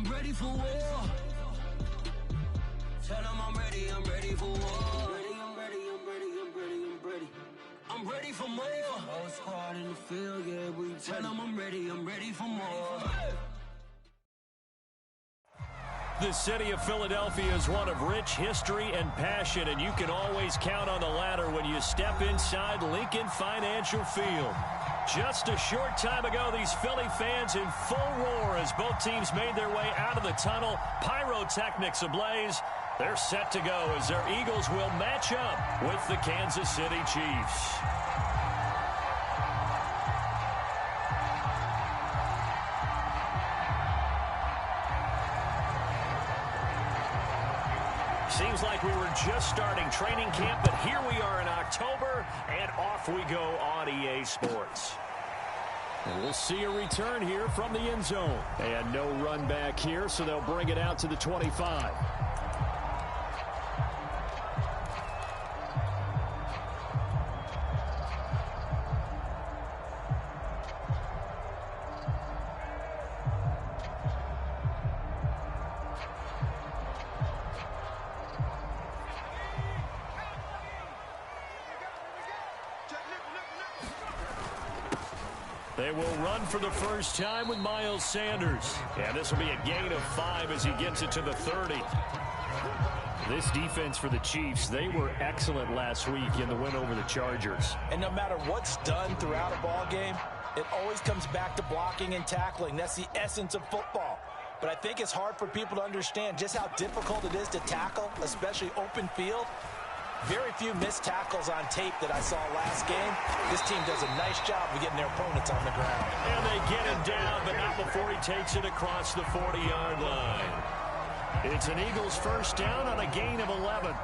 I'm ready for war. Tell them I'm ready for war. I'm ready for more. Whole squad in the field, yeah, we tell them I'm ready for more. The city of Philadelphia is one of rich history and passion, and you can always count on the latter when you step inside Lincoln Financial Field. Just a short time ago, these Philly fans in full roar as both teams made their way out of the tunnel, pyrotechnics ablaze. They're set to go as their Eagles will match up with the Kansas City Chiefs. Seems like we were just starting training camp, but here we are in October, and off we go on EA Sports. And we'll see a return here from the end zone. And no run back here, so they'll bring it out to the 25. They will run for the first time with Miles Sanders. Yeah, this will be a gain of 5 as he gets it to the 30. This defense for the Chiefs, they were excellent last week in the win over the Chargers. And no matter what's done throughout a ball game, it always comes back to blocking and tackling. That's the essence of football. But I think it's hard for people to understand just how difficult it is to tackle, especially open field. Very few missed tackles on tape that I saw last game. This team does a nice job of getting their opponents on the ground. And they get him down, but not before he takes it across the 40-yard line. It's an Eagles first down on a gain of 11.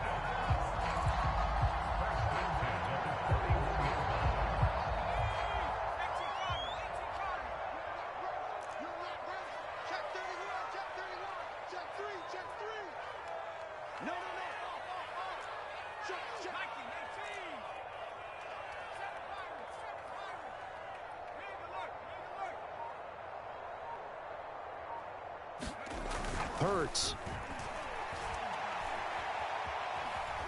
Hurts.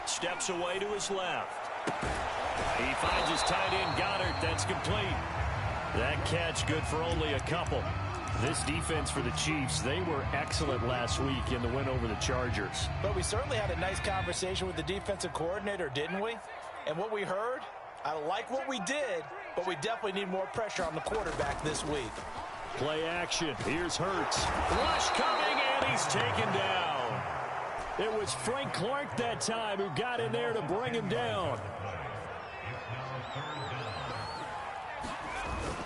Steps away to his left. He finds his tight end, Goddard. That's complete. That catch good for only a couple. This defense for the Chiefs, they were excellent last week in the win over the Chargers. But we certainly had a nice conversation with the defensive coordinator, didn't we? And what we heard, I like what we did, but we definitely need more pressure on the quarterback this week. Play action. Here's Hurts. Rush coming, and he's taken down. It was Frank Clark that time who got in there to bring him down.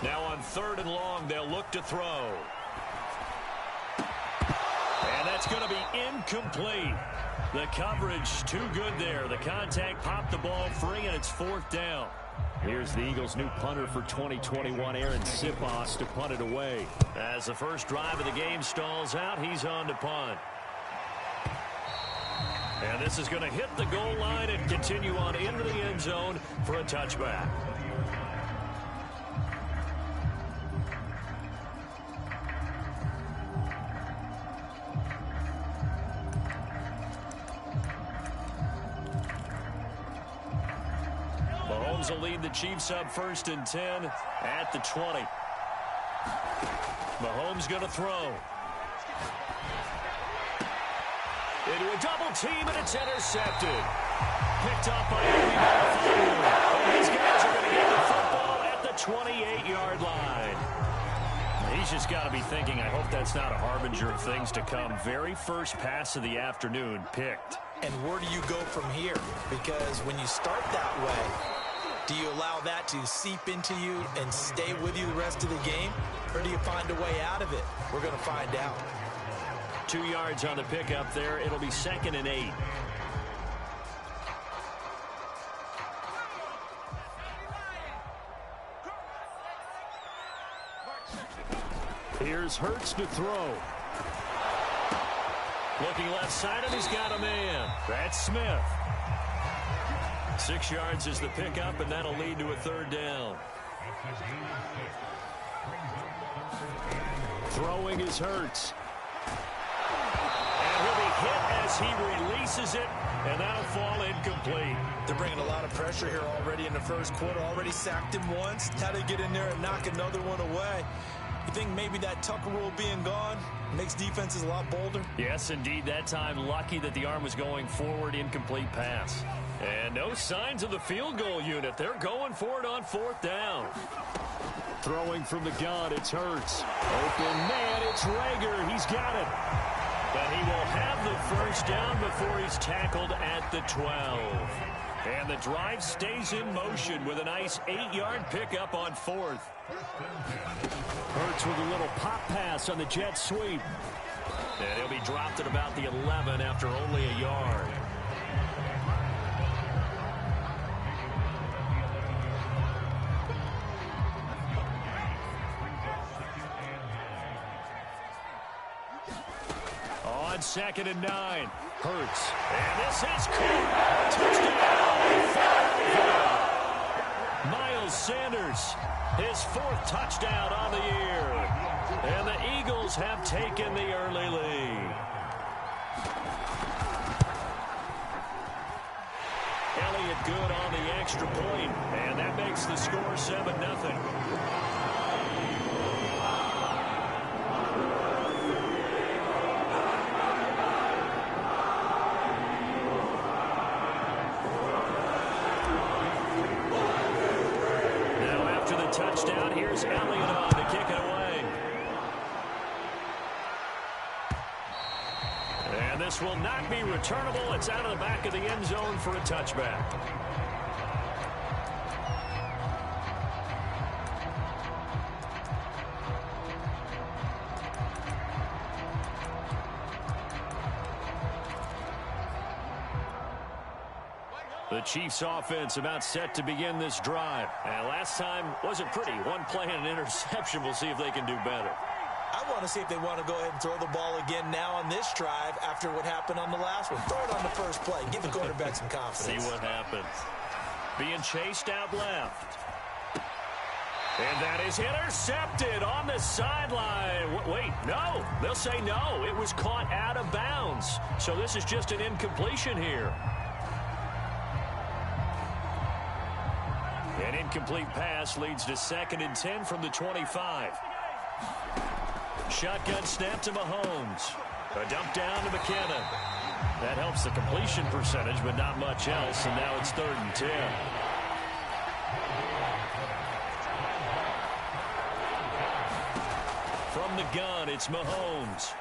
Now on 3rd and long, they'll look to throw. And that's going to be incomplete. The coverage too good there. The contact popped the ball free, and it's 4th down. Here's the Eagles' new punter for 2021, Aaron Sipos, to punt it away. As the first drive of the game stalls out, he's on to punt. And this is going to hit the goal line and continue on into the end zone for a touchback. Mahomes will lead the Chiefs up 1st and 10 at the 20. Mahomes going to throw. Into a double team, and it's intercepted. Picked up by and these guys are going to get the football at the 28-yard line. He's just got to be thinking, I hope that's not a harbinger of things to come. Very first pass of the afternoon picked. And where do you go from here? Because when you start that way, do you allow that to seep into you and stay with you the rest of the game? Or do you find a way out of it? We're going to find out. 2 yards on the pickup there. It'll be 2nd and 8. Here's Hurts to throw. Looking left side, and he's got a man. That's Smith. 6 yards is the pickup, and that'll lead to a 3rd down. Throwing is Hurts. as he releases it, and that'll fall incomplete. They're bringing a lot of pressure here already in the first quarter. Already sacked him once. How to get in there and knock another one away. You think maybe that Tucker rule being gone makes defenses a lot bolder? Yes, indeed. That time, lucky that the arm was going forward. Incomplete pass. And no signs of the field goal unit. They're going for it on fourth down. Throwing from the gun, it's Hurts. Open man, it's Rager. He's got it. But he will have the first down before he's tackled at the 12. And the drive stays in motion with a nice 8-yard pickup on fourth. Hurts with a little pop pass on the jet sweep. And he'll be dropped at about the 11 after only a yard. On 2nd and 9, Hurts. And this is caught. Touchdown. Miles Sanders, his 4th touchdown on the year. And the Eagles have taken the early lead. Elliott good on the extra point, and that makes the score 7-0. Touchdown. Here's Elliott on to kick it away. And this will not be returnable. It's out of the back of the end zone for a touchback. The Chiefs offense about set to begin this drive. And last time wasn't pretty. One play and an interception. We'll see if they can do better. I want to see if they want to go ahead and throw the ball again now on this drive after what happened on the last one. Throw it on the first play. Give the quarterback some confidence. See what happens. Being chased out left. And that is intercepted on the sideline. Wait, no. They'll say no. It was caught out of bounds. So this is just an incompletion here. An incomplete pass leads to 2nd and 10 from the 25. Shotgun snap to Mahomes. A dump down to McKinnon. That helps the completion percentage, but not much else. And now it's 3rd and 10. From the gun, it's Mahomes.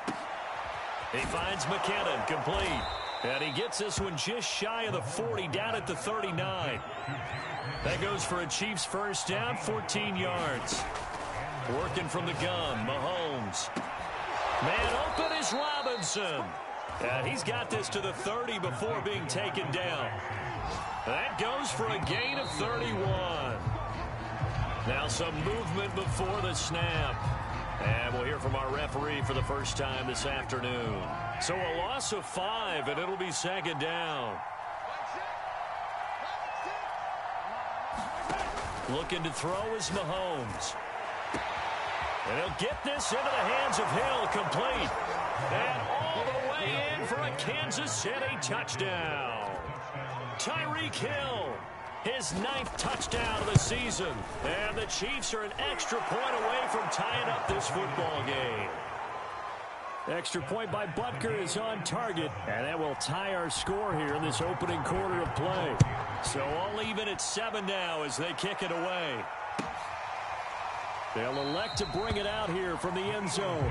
He finds McKinnon, complete. And he gets this one just shy of the 40, down at the 39. That goes for a Chiefs first down, 14 yards. Working from the gun, Mahomes. Man open is Robinson. And he's got this to the 30 before being taken down. That goes for a gain of 31. Now some movement before the snap. And we'll hear from our referee for the first time this afternoon. So a loss of 5, and it'll be 2nd down. Looking to throw is Mahomes. And he'll get this into the hands of Hill, complete. And all the way in for a Kansas City touchdown. Tyreek Hill, his 9th touchdown of the season. And the Chiefs are an extra point away from tying up this football game. Extra point by Butker is on target, and that will tie our score here in this opening quarter of play. So all even at 7 now as they kick it away. They'll elect to bring it out here from the end zone.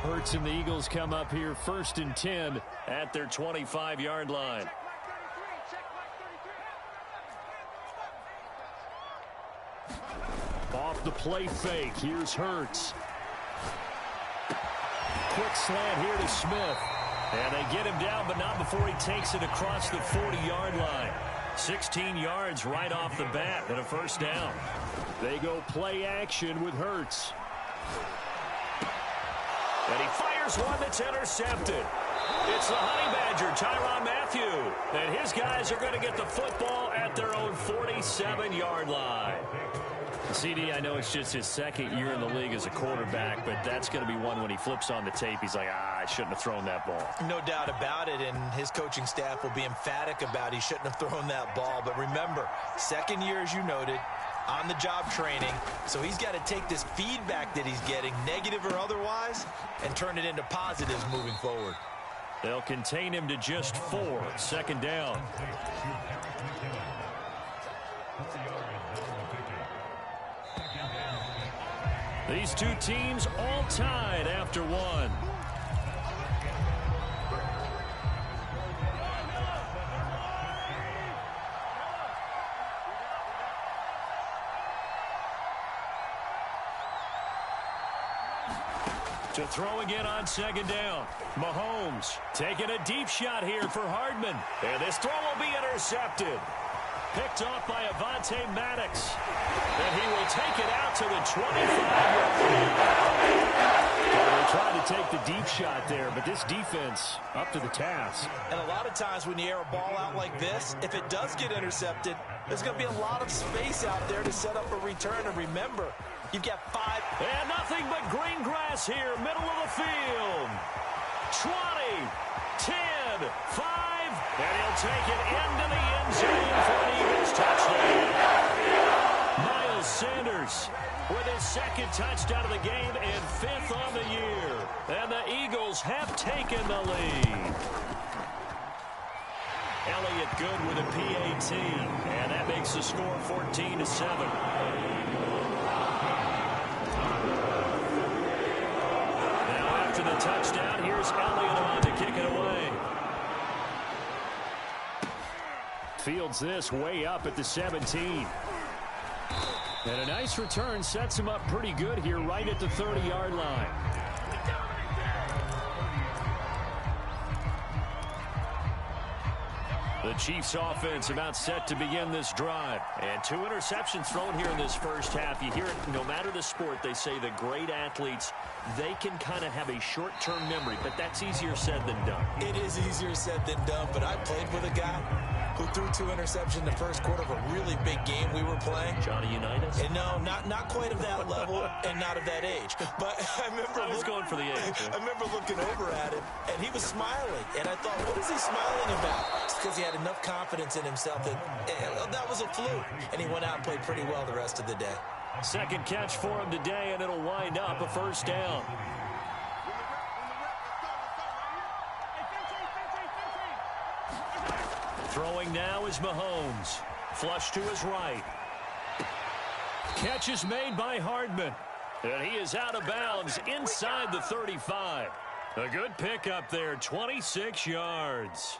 Hurts and the Eagles come up here 1st and 10 at their 25-yard line. Off the play fake, here's Hurts. Quick slant here to Smith. And they get him down, but not before he takes it across the 40-yard line. 16 yards right off the bat and a first down. They go play action with Hurts. And he fires one that's intercepted. It's the Honey Badger, Tyrann Mathieu. And his guys are going to get the football at their own 47-yard line. CD, I know it's just his second year in the league as a quarterback, but that's going to be one when he flips on the tape, he's like, I shouldn't have thrown that ball. No doubt about it, and his coaching staff will be emphatic about he shouldn't have thrown that ball. But remember, second year, as you noted, on-the-job training, so he's got to take this feedback that he's getting, negative or otherwise, and turn it into positives moving forward. They'll contain him to just 4, second down. These two teams all tied after one. To throw again on second down. Mahomes taking a deep shot here for Hardman. And this throw will be intercepted. Picked off by Avonte Maddox. And he will take it out to the 25-yard line. They're trying to take the deep shot there, but this defense up to the task. And a lot of times when you air a ball out like this, if it does get intercepted, there's going to be a lot of space out there to set up a return. And remember, you've got 5. And nothing but green grass here, middle of the field. 20, 10, 5. And he'll take it into the end zone for an Eagles touchdown. Miles Sanders with his second touchdown of the game and 5th on the year. And the Eagles have taken the lead. Elliott good with a PAT. And that makes the score 14-7. Now after the touchdown, here's Elliott on to kick it away. Fields this way up at the 17. And a nice return sets him up pretty good here right at the 30-yard line. The Chiefs offense about set to begin this drive. And 2 interceptions thrown here in this first half. You hear it no matter the sport, they say the great athletes, they can kind of have a short-term memory, but that's easier said than done. It is easier said than done, but I played with a guy who threw 2 interceptions in the first quarter of a really big game we were playing. Johnny Unitas? And no, not quite of that level and not of that age. But I remember I was going for the age. I remember looking over at him, and he was smiling. And I thought, what is he smiling about? It's because he had enough confidence in himself that that was a fluke. And he went out and played pretty well the rest of the day. Second catch for him today, and it'll wind up a first down. Throwing now is Mahomes. Flush to his right. Catch is made by Hardman. And he is out of bounds inside the 35. A good pickup there, 26 yards.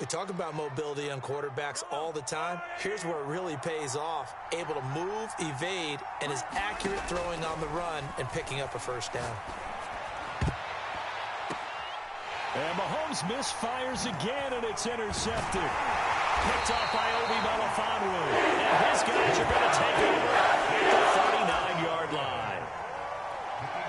We talk about mobility on quarterbacks all the time. Here's where it really pays off. Able to move, evade, and is accurate throwing on the run and picking up a first down. And Mahomes misfires again, and it's intercepted. Picked off by Obi Melifonwu. And his guys are going to take over at the 49-yard line.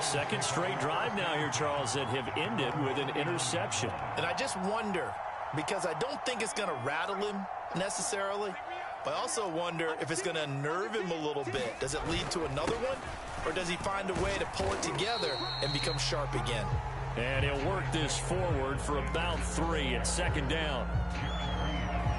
Second straight drive now here, Charles, that have ended with an interception. And I just wonder, because I don't think it's going to rattle him necessarily, but I also wonder if it's going to unnerve him a little bit. Does it lead to another one, or does he find a way to pull it together and become sharp again? And he'll work this forward for about 3 at second down.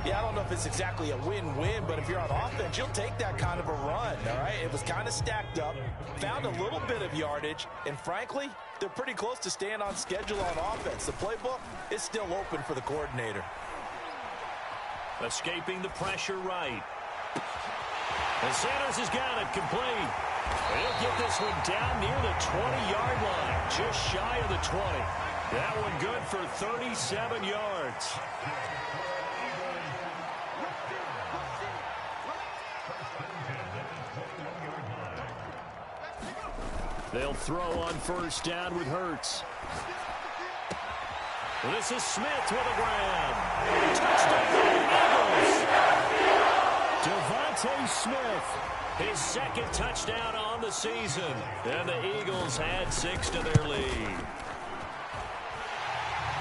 Yeah, I don't know if it's exactly a win-win, but if you're on offense, you'll take that kind of a run, all right? It was kind of stacked up, found a little bit of yardage, and frankly, they're pretty close to staying on schedule on offense. The playbook is still open for the coordinator. Escaping the pressure right. And Sanders has got it complete. He'll get this one down near the 20-yard line, just shy of the 20. That one good for 37 yards. They'll throw on first down with Hurts. This is Smith with a grab. Touchdown, Eagles. DeVonta Smith, his second touchdown on the season. And the Eagles add 6 to their lead.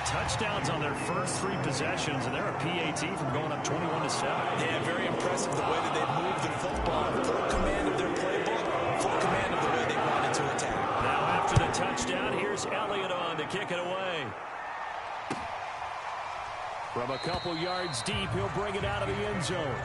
Touchdowns on their first 3 possessions, and they're a PAT from going up 21-7. Yeah, very impressive the way that they've moved the football. Full command of their From a couple yards deep, he'll bring it out of the end zone.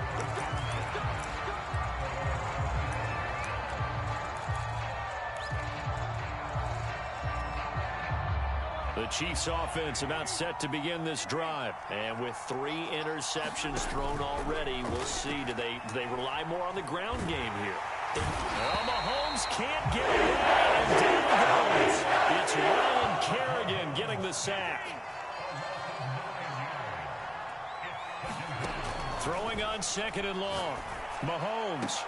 The Chiefs offense about set to begin this drive. And with 3 interceptions thrown already, we'll see. Do they rely more on the ground game here? Well, Mahomes can't get it in, and down goes. It's Ryan Kerrigan getting the sack. Throwing on 2nd and long. Mahomes.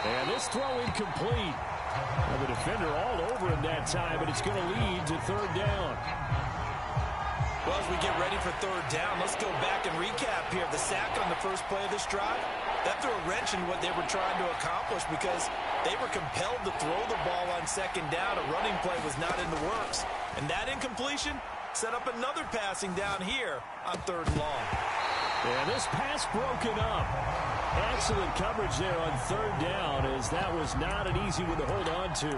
And this throw incomplete. Well, the defender all over him that time, but it's going to lead to 3rd down. Well, as we get ready for 3rd down, let's go back and recap here. The sack on the first play of this drive, that threw a wrench in what they were trying to accomplish because they were compelled to throw the ball on 2nd down. A running play was not in the works. And that incompletion set up another passing down here on 3rd and long. Yeah, this pass broken up. Excellent coverage there on 3rd down, as that was not an easy one to hold on to.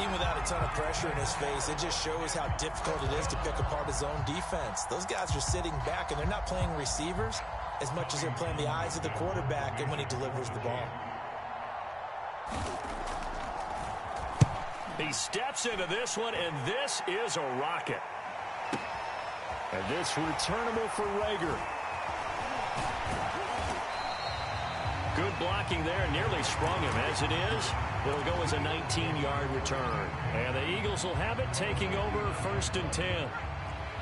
Even without a ton of pressure in his face, it just shows how difficult it is to pick apart his own defense. Those guys are sitting back, and they're not playing receivers as much as they're playing the eyes of the quarterback and when he delivers the ball. He steps into this one, and this is a rocket. And this returnable for Rager. Good blocking there, nearly sprung him. As it is, it'll go as a 19-yard return. And the Eagles will have it, taking over 1st and 10.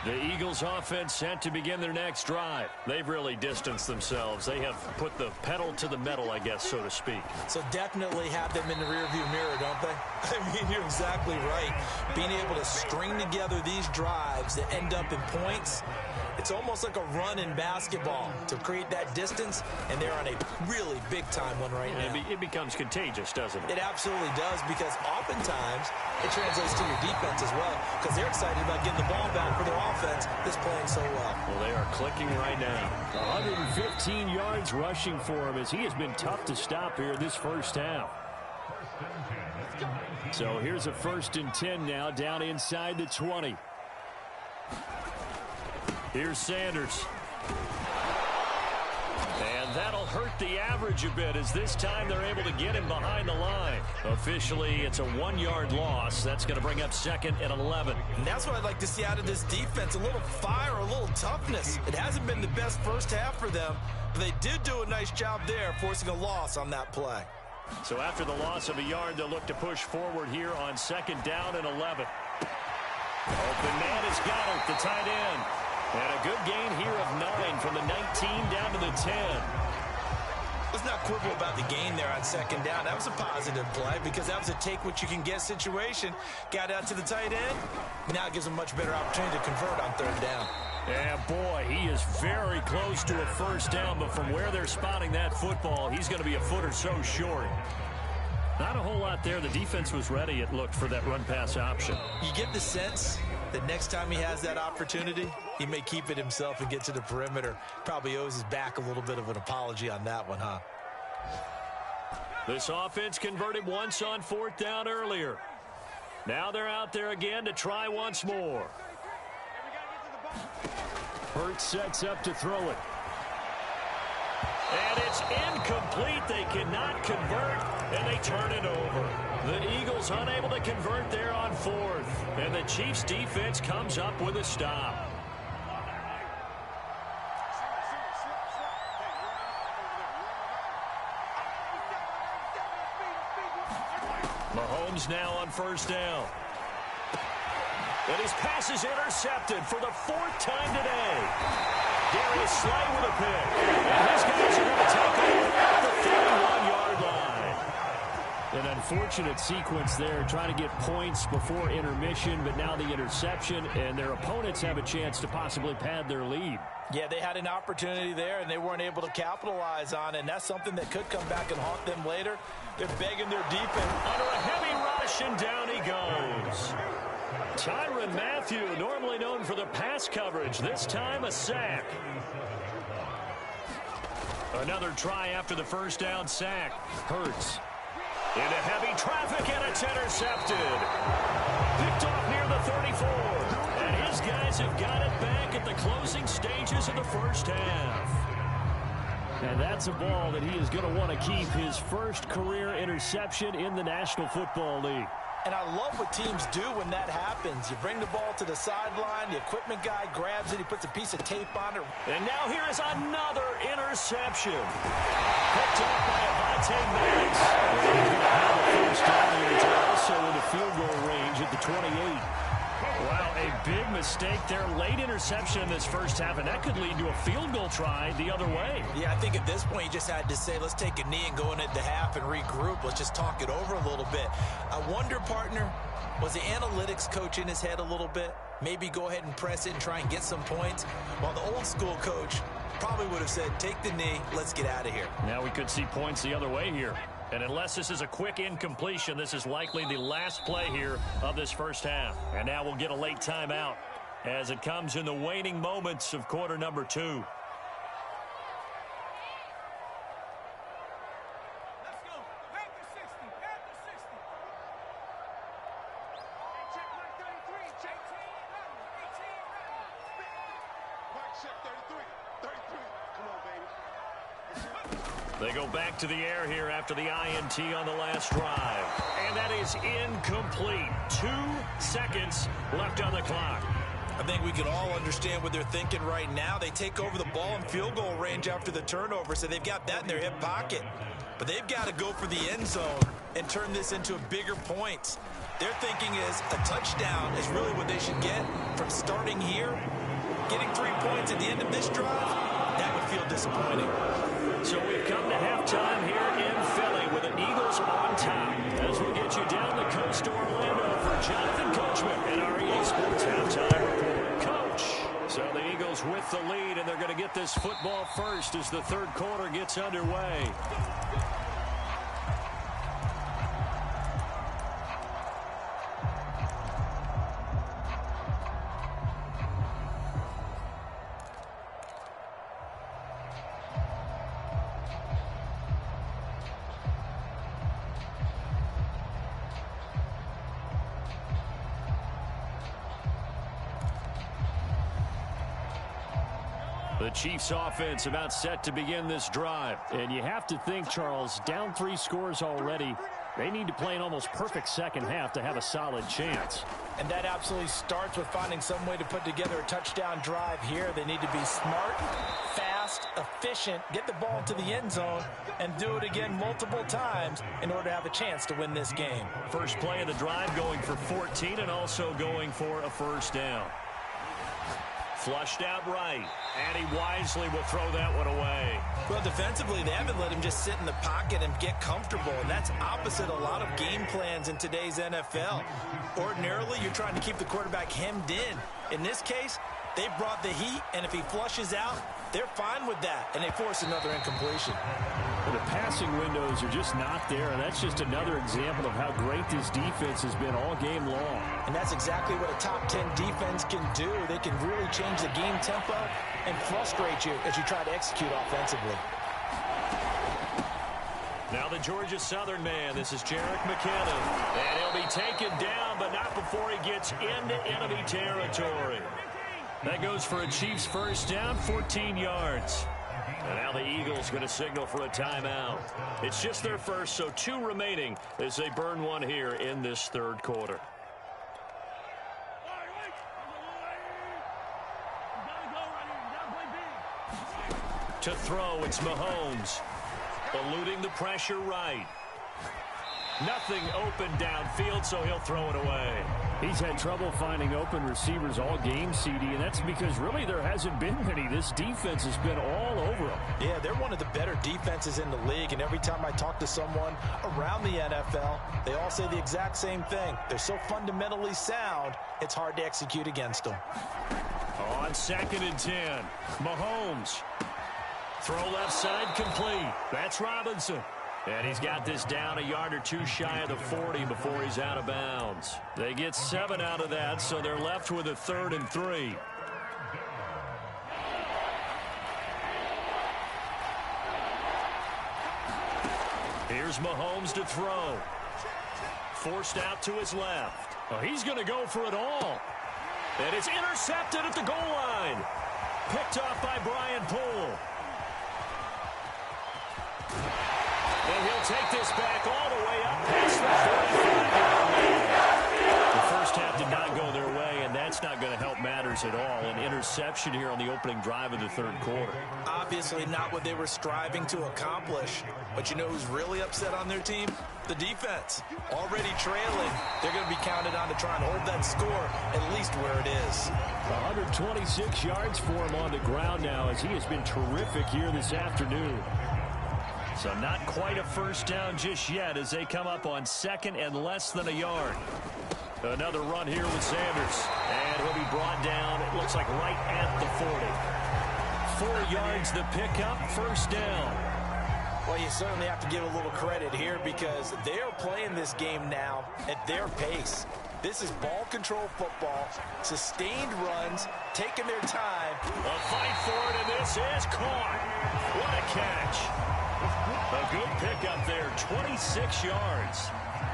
The Eagles offense set to begin their next drive. They've really distanced themselves. They have put the pedal to the metal, I guess, so to speak. So definitely have them in the rearview mirror, don't they? I mean, you're exactly right. Being able to string together these drives that end up in points, it's almost like a run in basketball to create that distance, and they're on a really big-time one right now. It becomes contagious, doesn't it? It absolutely does, because oftentimes it translates to your defense as well, because they're excited about getting the ball back for their offense that's playing so well. Well, they are clicking right now. 115 yards rushing for him, as he has been tough to stop here this first half. So here's a 1st and 10 now, down inside the 20. Here's Sanders. And that'll hurt the average a bit, as this time they're able to get him behind the line. Officially, it's a 1-yard loss. That's going to bring up 2nd and 11. And that's what I'd like to see out of this defense, a little fire, a little toughness. It hasn't been the best first half for them, but they did do a nice job there, forcing a loss on that play. So after the loss of a yard, they'll look to push forward here on 2nd down and 11. Open man has got it, the tight end. And a good gain here of 9 from the 19 down to the 10. Let's not quibble about the gain there on 2nd down. That was a positive play because that was a take-what-you-can-get situation. Got out to the tight end. Now it gives them a much better opportunity to convert on 3rd down. Yeah, boy, he is very close to a 1st down, but from where they're spotting that football, he's going to be a foot or so short. Not a whole lot there. The defense was ready, it looked, for that run-pass option. You get the sense that next time he has that opportunity, he may keep it himself and get to the perimeter. Probably owes his back a little bit of an apology on that one, huh? This offense converted once on 4th down earlier. Now they're out there again to try once more. Hurts sets up to throw it. And it's incomplete. They cannot convert, and they turn it over. The Eagles unable to convert there on 4th. And the Chiefs defense comes up with a stop. Mahomes now on 1st down. And his pass is intercepted for the 4th time today. Darius Slay with a pick. And his guys are going to take over at the 31-yard line. An unfortunate sequence there, trying to get points before intermission, but now the interception, and their opponents have a chance to possibly pad their lead. Yeah, they had an opportunity there, and they weren't able to capitalize on it, and that's something that could come back and haunt them later. They're begging their defense. Under a heavy rush, and down he goes. Tyrann Mathieu, normally known for the pass coverage, this time a sack. Another try after the 1st down sack. Hurts into heavy traffic, and it's intercepted. Picked off near the 34. And his guys have got it back at the closing stages of the first half. And that's a ball that he is going to want to keep, his first career interception in the National Football League. And I love what teams do when that happens. You bring the ball to the sideline, the equipment guy grabs it, he puts a piece of tape on it. And now here is another interception. Picked up by Avante Maddox. First down here, it's also in the field goal range at the 28. Wow, a big mistake there. Late interception in this first half, and that could lead to a field goal try the other way. Yeah, I think at this point you just had to say, let's take a knee and go into the half and regroup. Let's just talk it over a little bit. I wonder, partner, was the analytics coach in his head a little bit? Maybe go ahead and press it and try and get some points? While the old school coach probably would have said, take the knee, let's get out of here. Now we could see points the other way here. And unless this is a quick incompletion, this is likely the last play here of this first half. And now we'll get a late timeout as it comes in the waning moments of quarter number 2. Let's go. Panther 60. Panther 60. Hey, check mark 33. Check 18. Mark check 33. 33. Come on, baby. They go back to the air here after the INT on the last drive. And that is incomplete. 2 seconds left on the clock. I think we can all understand what they're thinking right now. They take over the ball in field goal range after the turnover, so they've got that in their hip pocket. But they've got to go for the end zone and turn this into a bigger point. Their thinking is a touchdown is really what they should get from starting here. Getting 3 points at the end of this drive, that would feel disappointing. So we've come to halftime here in Philly with the Eagles on top. As we get you down the coast to Orlando for Jonathan Coachman and our EA Sports Halftime Report. Coach. So the Eagles with the lead, and they're going to get this football first as the third quarter gets underway. The Chiefs offense about set to begin this drive. And you have to think, Charles, down 3 scores already. They need to play an almost perfect second half to have a solid chance. And that absolutely starts with finding some way to put together a touchdown drive here. They need to be smart, fast, efficient, get the ball to the end zone, and do it again multiple times in order to have a chance to win this game. First play of the drive going for 14 and also going for a first down. Flushed out right, and he wisely will throw that one away. Well, defensively, they haven't let him just sit in the pocket and get comfortable, and that's opposite a lot of game plans in today's NFL. Ordinarily, you're trying to keep the quarterback hemmed in. In this case, they brought the heat, and if he flushes out, they're fine with that, and they force another incompletion. Well, the passing windows are just not there, and that's just another example of how great this defense has been all game long. And that's exactly what a top 10 defense can do. They can really change the game tempo and frustrate you as you try to execute offensively. Now the Georgia Southern man, this is Jerick McKinnon. And he'll be taken down, but not before he gets into enemy territory. That goes for a Chiefs first down, 14 yards. And now the Eagles going to signal for a timeout. It's just their first, so 2 remaining as they burn one here in this third quarter. To throw, it's Mahomes. Eluding the pressure right. Nothing open downfield, so he'll throw it away. He's had trouble finding open receivers all game, CD, and that's because really there hasn't been many. This defense has been all over them. Yeah, they're one of the better defenses in the league, and every time I talk to someone around the NFL, they all say the exact same thing. They're so fundamentally sound, it's hard to execute against them. On 2nd and 10, Mahomes. Throw left side complete. That's Robinson. And he's got this down a yard or 2 shy of the 40 before he's out of bounds. They get 7 out of that, so they're left with a 3rd and 3. Here's Mahomes to throw. Forced out to his left. Oh, he's going to go for it all. And it's intercepted at the goal line. Picked off by Brian Poole. And he'll take this back all the way up past the 45-yard line. The first half did not go their way, and that's not going to help matters at all. An interception here on the opening drive of the third quarter. Obviously not what they were striving to accomplish. But you know who's really upset on their team? The defense. Already trailing. They're going to be counted on to try and hold that score at least where it is. 126 yards for him on the ground now as he has been terrific here this afternoon. So not quite a first down just yet as they come up on second and less than a yard. Another run here with Sanders. And he'll be brought down, it looks like right at the 40. 4 yards the pickup, first down. Well, you certainly have to give a little credit here because they are playing this game now at their pace. This is ball control football, sustained runs, taking their time. A fight for it, and this is caught. What a catch. A good pickup there, 26 yards.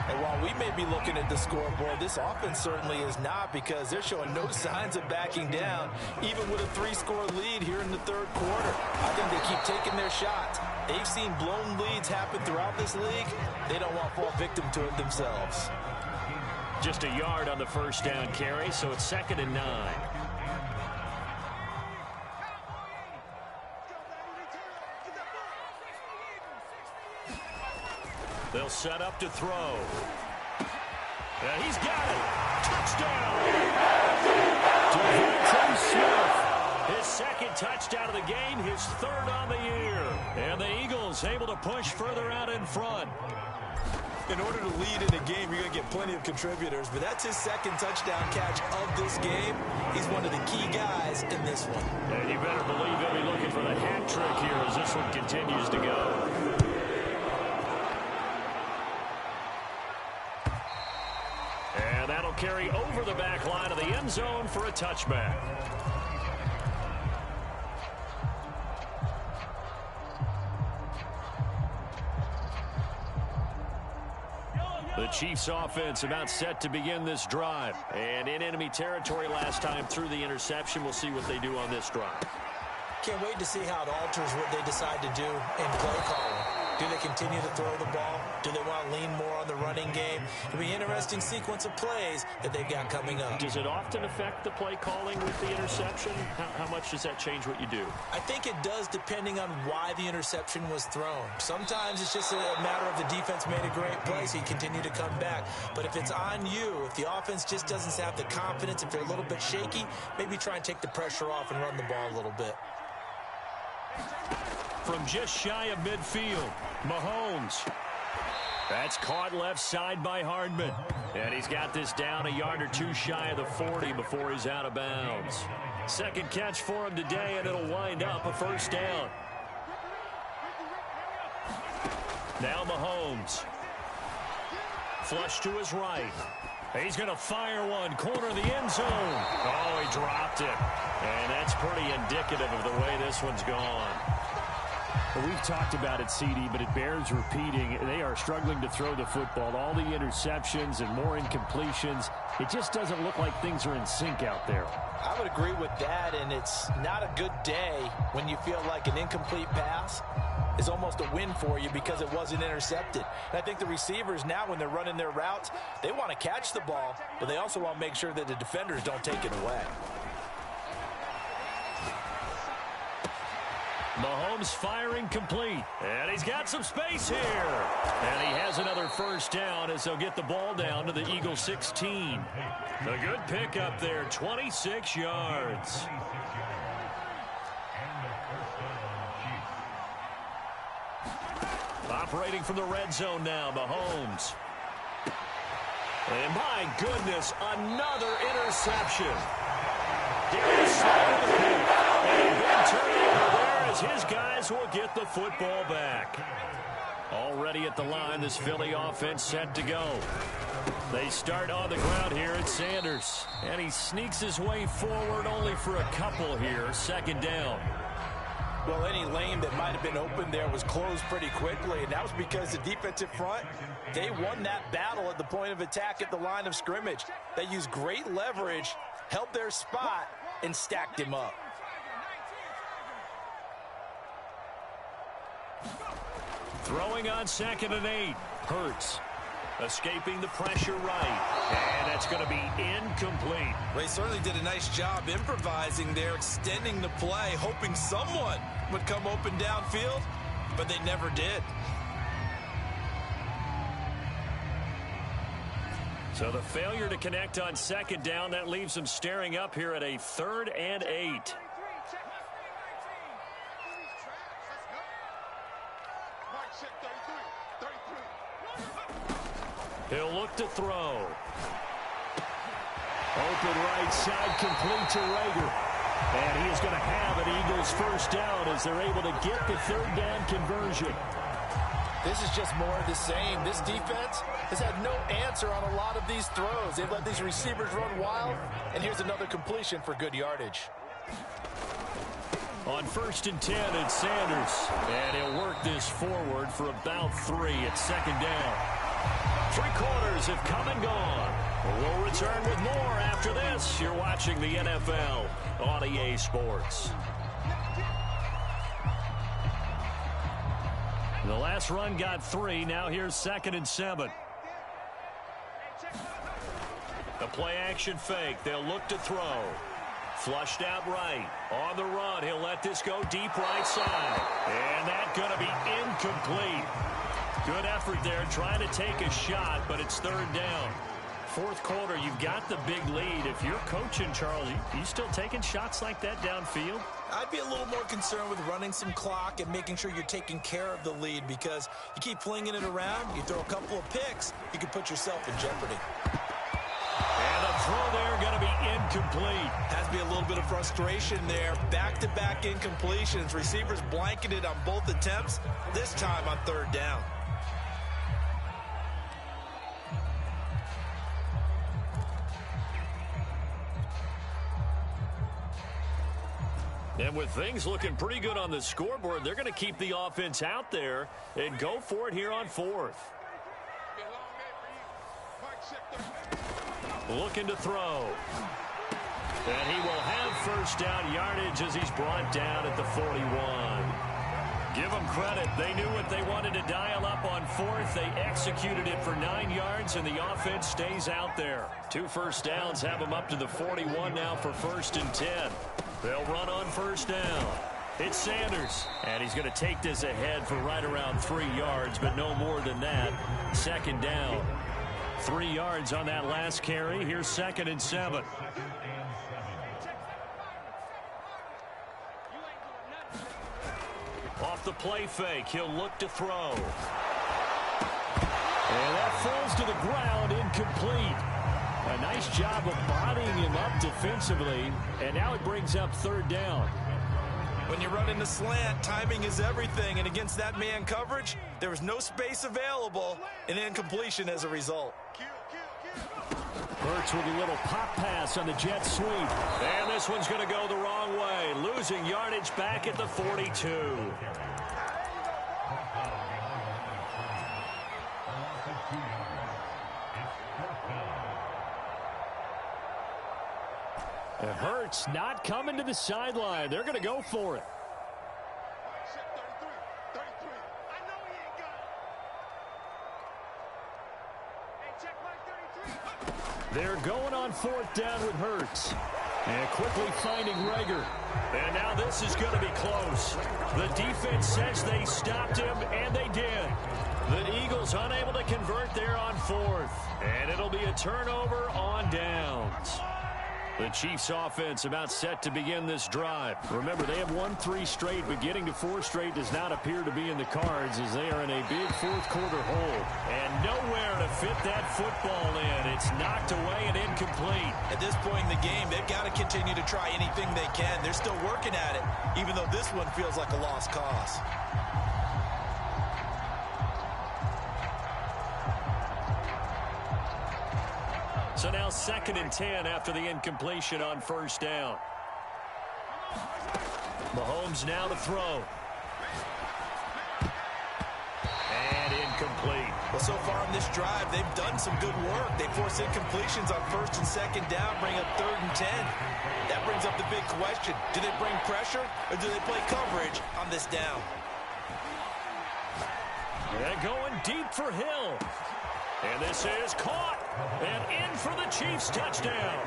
And while we may be looking at the scoreboard, this offense certainly is not because they're showing no signs of backing down, even with a 3-score lead here in the third quarter. I think they keep taking their shots. They've seen blown leads happen throughout this league. They don't want to fall victim to it themselves. Just a yard on the first down carry, so it's 2nd and 9. They'll set up to throw. And he's got it. Touchdown. Devontae Smith. His second touchdown of the game, his third on the year. And the Eagles able to push further out in front. In order to lead in a game, you're going to get plenty of contributors, but that's his second touchdown catch of this game. He's one of the key guys in this one. And you better believe he'll be looking for the hat trick here as this one continues to go. And that'll carry over the back line of the end zone for a touchback. The Chiefs offense about set to begin this drive. And in enemy territory last time through the interception. We'll see what they do on this drive. Can't wait to see how it alters what they decide to do in play calling. Do they continue to throw the ball? Do they want to lean more on the running game? It'll be an interesting sequence of plays that they've got coming up. Does it often affect the play calling with the interception? How much does that change what you do? I think it does depending on why the interception was thrown. Sometimes it's just a matter of the defense made a great play, so you continue to come back. But if it's on you, if the offense just doesn't have the confidence, if they're a little bit shaky, maybe try and take the pressure off and run the ball a little bit. From just shy of midfield, Mahomes. That's caught left side by Hardman. And he's got this down a yard or two shy of the 40 before he's out of bounds. Second catch for him today, and it'll wind up a first down. Now Mahomes. Flush to his right. He's going to fire one, corner of the end zone. Oh, he dropped it. And that's pretty indicative of the way this one's gone. Well, we've talked about it, CD, but it bears repeating. They are struggling to throw the football. All the interceptions and more incompletions. It just doesn't look like things are in sync out there. I would agree with that, and it's not a good day when you feel like an incomplete pass is almost a win for you because it wasn't intercepted. And I think the receivers now, when they're running their routes, they want to catch the ball, but they also want to make sure that the defenders don't take it away. Mahomes firing complete. And he's got some space here. And he has another first down as they'll get the ball down to the Eagles 16. A good pickup there, 26 yards. Operating from the red zone now, Mahomes. And my goodness, another interception. Darius sliding the pick. And a big turnover there as his guys will get the football back. Already at the line, this Philly offense set to go. They start on the ground here at Sanders. And he sneaks his way forward only for a couple here. Second down. Well, any lane that might have been open there was closed pretty quickly, and that was because the defensive front, they won that battle at the point of attack at the line of scrimmage. They used great leverage held their spot, and stacked him up. Throwing on 2nd and 8. Hurts. Escaping the pressure right. And that's going to be incomplete. Well, he certainly did a nice job improvising there, extending the play, hoping someone would come open downfield, but they never did. So the failure to connect on 2nd down, that leaves them staring up here at a 3rd and 8. He'll look to throw. Open right side, complete to Rager. And he is going to have an Eagles first down as they're able to get the 3rd down conversion. This is just more of the same. This defense has had no answer on a lot of these throws. They've let these receivers run wild, and here's another completion for good yardage. On 1st and 10, it's Sanders. And he'll work this forward for about 3 at 2nd down. 3 quarters have come and gone. We'll return with more after this. You're watching the NFL on EA Sports. The last run got 3. Now here's 2nd and 7. The play action fake. They'll look to throw. Flushed out right. On the run, he'll let this go deep right side. And that's going to be incomplete. Good effort there, trying to take a shot, but it's 3rd down. 4th quarter, you've got the big lead. If you're coaching, Charles, you still taking shots like that downfield? I'd be a little more concerned with running some clock and making sure you're taking care of the lead, because you keep flinging it around, you throw a couple of picks, you can put yourself in jeopardy. And the throw there going to be incomplete. Has to be a little bit of frustration there. Back-to-back incompletions. Receivers blanketed on both attempts, this time on 3rd down. And with things looking pretty good on the scoreboard, they're going to keep the offense out there and go for it here on 4th. Looking to throw. And he will have first down yardage as he's brought down at the 41. Give them credit. They knew what they wanted to dial up on 4th. They executed it for 9 yards, and the offense stays out there. 2 first downs have them up to the 41 now for 1st and 10. They'll run on 1st down. It's Sanders, and he's going to take this ahead for right around 3 yards, but no more than that. 2nd down. 3 yards on that last carry. Here's 2nd and 7. Off the play fake, he'll look to throw. And that falls to the ground, incomplete. A nice job of bodying him up defensively, and now it brings up 3rd down. When you run in the slant, timing is everything, and against that man coverage, there was no space available, and incompletion as a result. Hurts with a little pop pass on the jet sweep. And this one's going to go the wrong way, losing yardage back at the 42. And Hurts not coming to the sideline. They're going to go for it. They're going on 4th down with Hurts. And quickly finding Rager. And now this is going to be close. The defense says they stopped him, and they did. The Eagles unable to convert there on 4th. And it'll be a turnover on downs. The Chiefs offense about set to begin this drive. Remember, they have won 3 straight, but getting to 4 straight does not appear to be in the cards as they are in a big 4th quarter hole. And nowhere to fit that football in. It's knocked away and incomplete. At this point in the game, they've got to continue to try anything they can. They're still working at it, even though this one feels like a lost cause. So now 2nd and 10 after the incompletion on 1st down. Mahomes now to throw. And incomplete. Well, Well, so far on this drive, they've done some good work. They force incompletions on 1st and 2nd down, bring up 3rd and 10. That brings up the big question. Do they bring pressure or do they play coverage on this down? And going deep for Hill. And this is caught. And in for the Chiefs touchdown.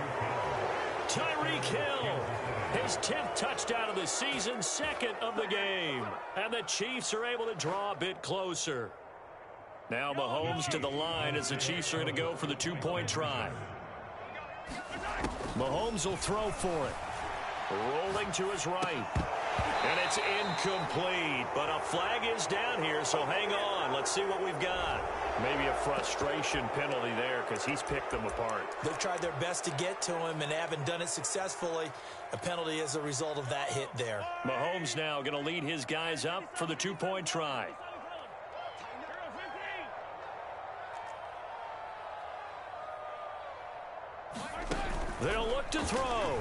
Tyreek Hill. His 10th touchdown of the season, 2nd of the game. And the Chiefs are able to draw a bit closer. Now Mahomes to the line as the Chiefs are going to go for the 2-point try. Mahomes will throw for it. Rolling to his right. And it's incomplete. But a flag is down here, so hang on. Let's see what we've got. Maybe a frustration penalty there because he's picked them apart. They've tried their best to get to him and haven't done it successfully. A penalty as a result of that hit there. Mahomes now going to lead his guys up for the 2-point try. They'll look to throw.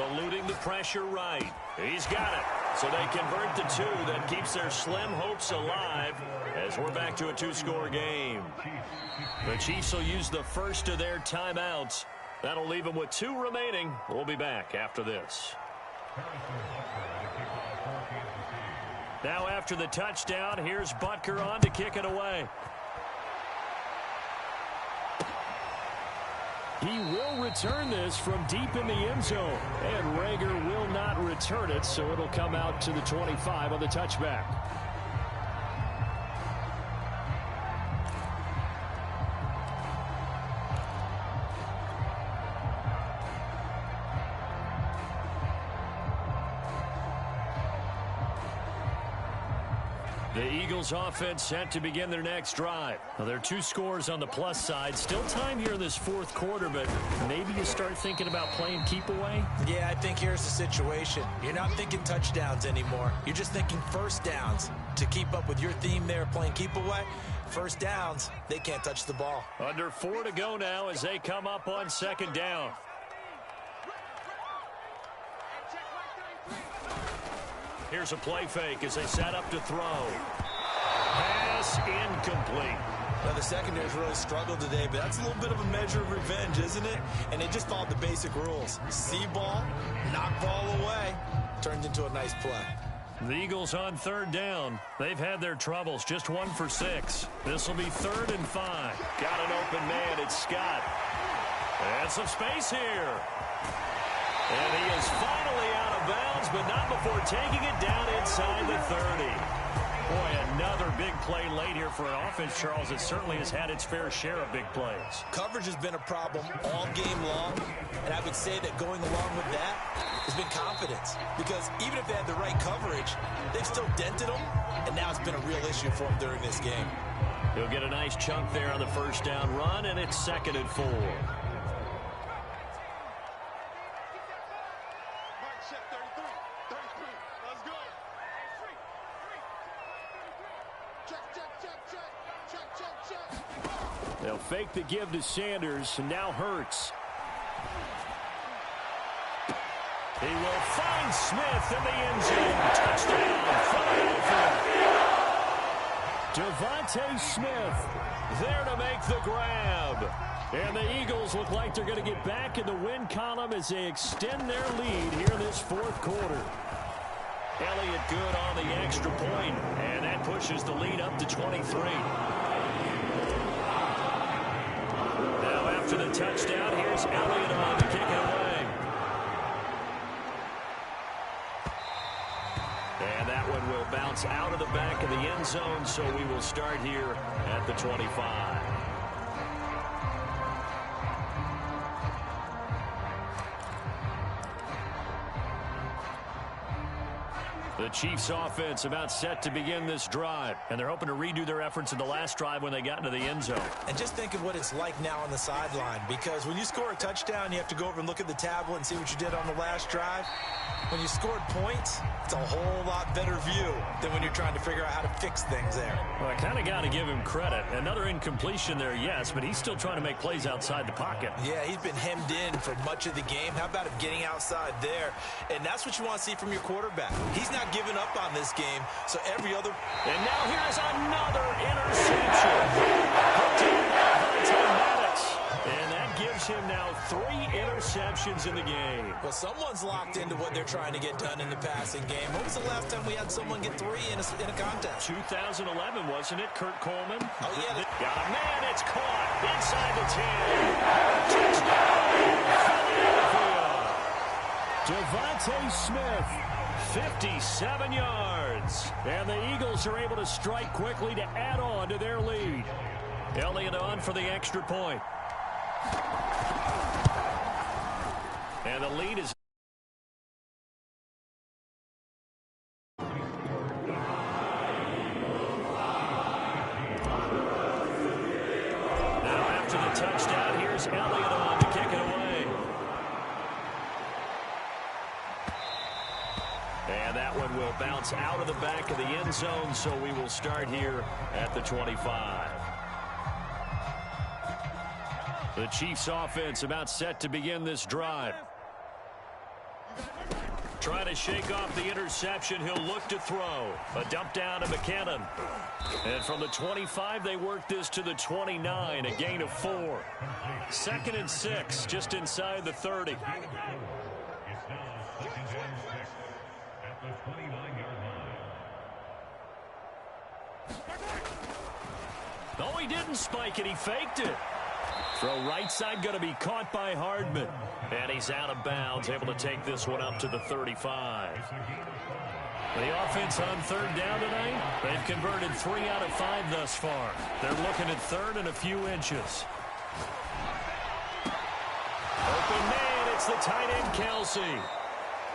Eluding the pressure right. He's got it. So they convert the 2. That keeps their slim hopes alive as we're back to a 2-score game. The Chiefs will use the first of their timeouts. That'll leave them with 2 remaining. We'll be back after this. Now after the touchdown, here's Butker on to kick it away. He will return this from deep in the end zone. And Rager will not return it, so it'll come out to the 25 on the touchback. The Eagles offense set to begin their next drive. Now, there are 2 scores on the plus side. Still time here in this 4th quarter, but maybe you start thinking about playing keep away? Yeah, I think here's the situation. You're not thinking touchdowns anymore. You're just thinking first downs. To keep up with your theme there, playing keep away, first downs, they can't touch the ball. Under 4 to go now as they come up on 2nd down. Here's a play fake as they set up to throw. Pass incomplete. Now, the secondary's really struggled today, but that's a little bit of a measure of revenge, isn't it? And they just followed the basic rules. See ball, knock ball away. Turned into a nice play. The Eagles on 3rd down. They've had their troubles. Just 1 for 6. This will be 3rd and 5. Got an open man. It's Scott. And some space here. And he is finally out of bounds, but not before taking it down inside the 30. Boy, another big play late here for an offense, Charles, that certainly has had its fair share of big plays. Coverage has been a problem all game long, and I would say that going along with that has been confidence. Because even if they had the right coverage, they've still dented them, and now it's been a real issue for them during this game. He'll get a nice chunk there on the 1st down run, and it's 2nd and 4. They'll fake the give to Sanders, and now Hurts. He will find Smith in the end zone. Touchdown, Philadelphia. Devontae Smith there to make the grab. And the Eagles look like they're going to get back in the win column as they extend their lead here in this 4th quarter. Elliott good on the extra point, and that pushes the lead up to 23. Now after the touchdown, here's Elliott on to kick it away. And that one will bounce out of the back of the end zone, so we will start here at the 25. The Chiefs offense about set to begin this drive, and they're hoping to redo their efforts in the last drive when they got into the end zone. And just think of what it's like now on the sideline, because when you score a touchdown, you have to go over and look at the tablet and see what you did on the last drive. When you scored points, it's a whole lot better view than when you're trying to figure out how to fix things there. Well, I kind of got to give him credit. Another incompletion there, yes, but he's still trying to make plays outside the pocket. Yeah, he's been hemmed in for much of the game. How about him getting outside there? And that's what you want to see from your quarterback. He's not giving up on this game, so every other... And now here's another interception. possessions in the game. Well, someone's locked into what they're trying to get done in the passing game. When was the last time we had someone get 3 in a contest? 2011, wasn't it, Kurt Coleman? Oh, yeah. Got a man. It's caught inside the 10. Touchdown, Philadelphia. Devontae Smith, 57 yards. And the Eagles are able to strike quickly to add on to their lead. Elliott on for the extra point. And the lead is... Now after the touchdown, here's Elliott on to kick it away. And that one will bounce out of the back of the end zone, so we will start here at the 25. The Chiefs offense about set to begin this drive. Trying to shake off the interception. He'll look to throw. A dump down to McKinnon. And from the 25, they work this to the 29, a gain of 4. 2nd and 6, just inside the 30. No, he didn't spike it. He faked it. Throw right side going to be caught by Hardman. And he's out of bounds, able to take this one up to the 35. The offense on 3rd down tonight, they've converted 3 out of 5 thus far. They're looking at 3rd and a few inches. Open man, it's the tight end Kelsey.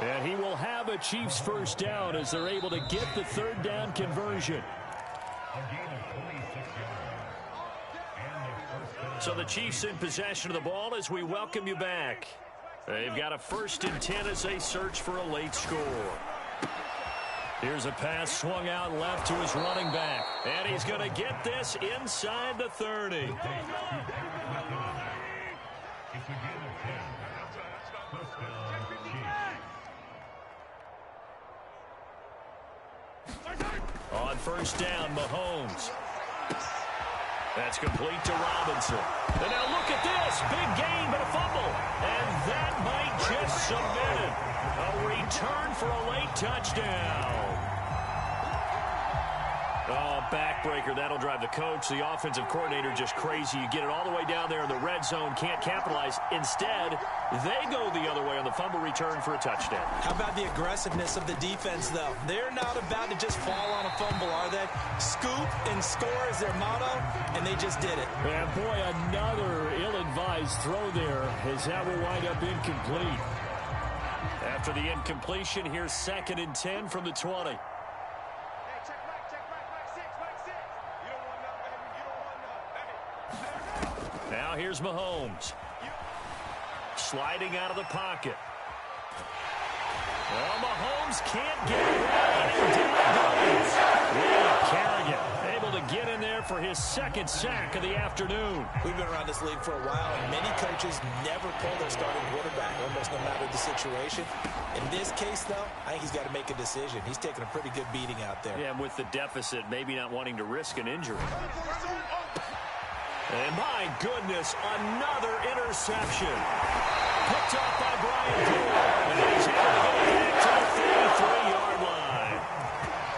And he will have a Chiefs first down as they're able to get the 3rd down conversion. So the Chiefs in possession of the ball as we welcome you back. They've got a 1st and 10 as they search for a late score. Here's a pass swung out left to his running back. And he's going to get this inside the 30. On 1st down, Mahomes. That's complete to Robinson. And now look at this. Big gain, but a fumble. And that might just submit it. A return for a late touchdown. Oh, backbreaker. That'll drive the coach, the offensive coordinator, just crazy. You get it all the way down there in the red zone, can't capitalize. Instead, they go the other way on the fumble return for a touchdown. How about the aggressiveness of the defense, though? They're not about to just fall on a fumble, are they? Scoop and score is their motto, and they just did it. And, boy, another ill-advised throw there as that will wind up incomplete. After the incompletion, here's 2nd and 10 from the 20. Now here's Mahomes. Sliding out of the pocket. Well, Mahomes can't get it right. And down goes. Kerrigan able to get in there for his 2nd sack of the afternoon. We've been around this league for a while, and many coaches never pull their starting quarterback, almost no matter the situation. In this case, though, I think he's got to make a decision. He's taking a pretty good beating out there. Yeah, and with the deficit, maybe not wanting to risk an injury. And my goodness, another interception. Picked off by Brian Poole. And he's able to get it back to the 33-yard line.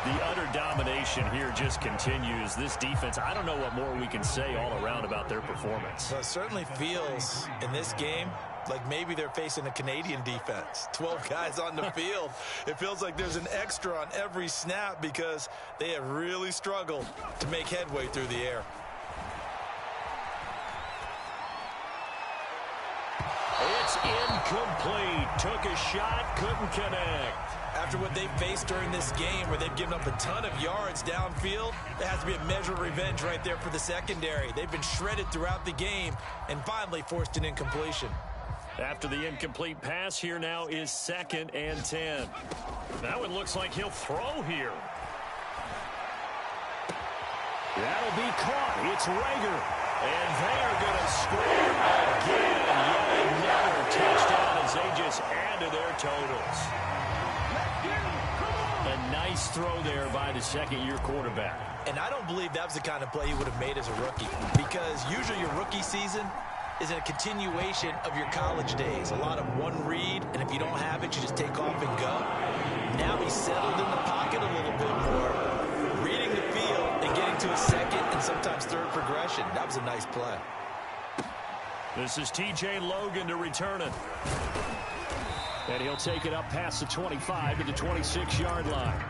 The utter domination here just continues. This defense, I don't know what more we can say all around about their performance. Well, it certainly feels in this game like maybe they're facing a Canadian defense. 12 guys on the field. It feels like there's an extra on every snap because they have really struggled to make headway through the air. It's incomplete. Took a shot, couldn't connect. After what they've faced during this game where they've given up a ton of yards downfield, there has to be a measure of revenge right there for the secondary. They've been shredded throughout the game and finally forced an incompletion. After the incomplete pass, here now is 2nd and 10. That one looks like he'll throw here. That'll be caught. It's Rager. And they are going to score again. Yet another touchdown as they just add to their totals. A nice throw there by the 2nd-year quarterback. And I don't believe that was the kind of play he would have made as a rookie, because usually your rookie season is a continuation of your college days. A lot of one read, and if you don't have it, you just take off and go. Now he's settled in the pocket a little bit more, reading the field and getting to a second and sometimes third progression. That was a nice play. This is T.J. Logan to return it. And he'll take it up past the 25 to the 26-yard line.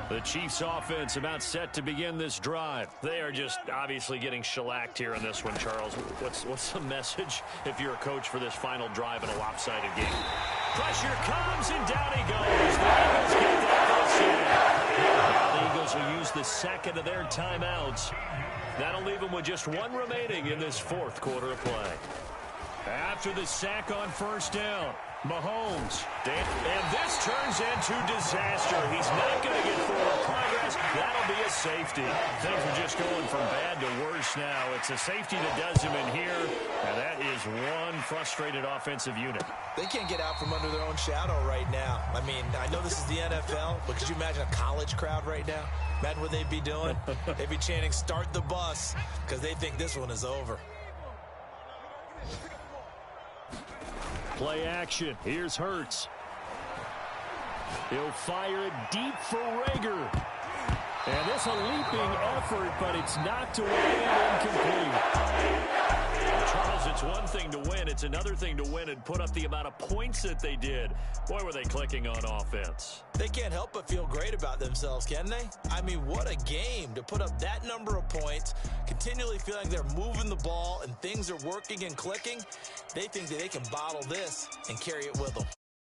The Chiefs offense about set to begin this drive. They are just obviously getting shellacked here in this one, Charles. What's the message if you're a coach for this final drive in a lopsided game? Pressure comes and down he goes. The Eagles get that first down. Now the Eagles will use the second of their timeouts. That'll leave them with just one remaining in this fourth quarter of play. After the sack on first down, Mahomes. And this turns into disaster. He's not going to get forward progress. That'll be a safety. Things are just going from bad to worse now. It's a safety that does him in here, and that is one frustrated offensive unit. They can't get out from under their own shadow right now. I mean, I know this is the NFL, but could you imagine a college crowd right now? Imagine what they'd be doing. They'd be chanting, "Start the bus," because they think this one is over. Play action. Here's Hurts. He'll fire it deep for Rager. And this a leaping effort, but it's knocked away and incomplete. Charles, it's one thing to win. It's another thing to win and put up the amount of points that they did. Boy, were they clicking on offense. They can't help but feel great about themselves, can they? I mean, what a game to put up that number of points, continually feeling they're moving the ball and things are working and clicking. They think that they can bottle this and carry it with them.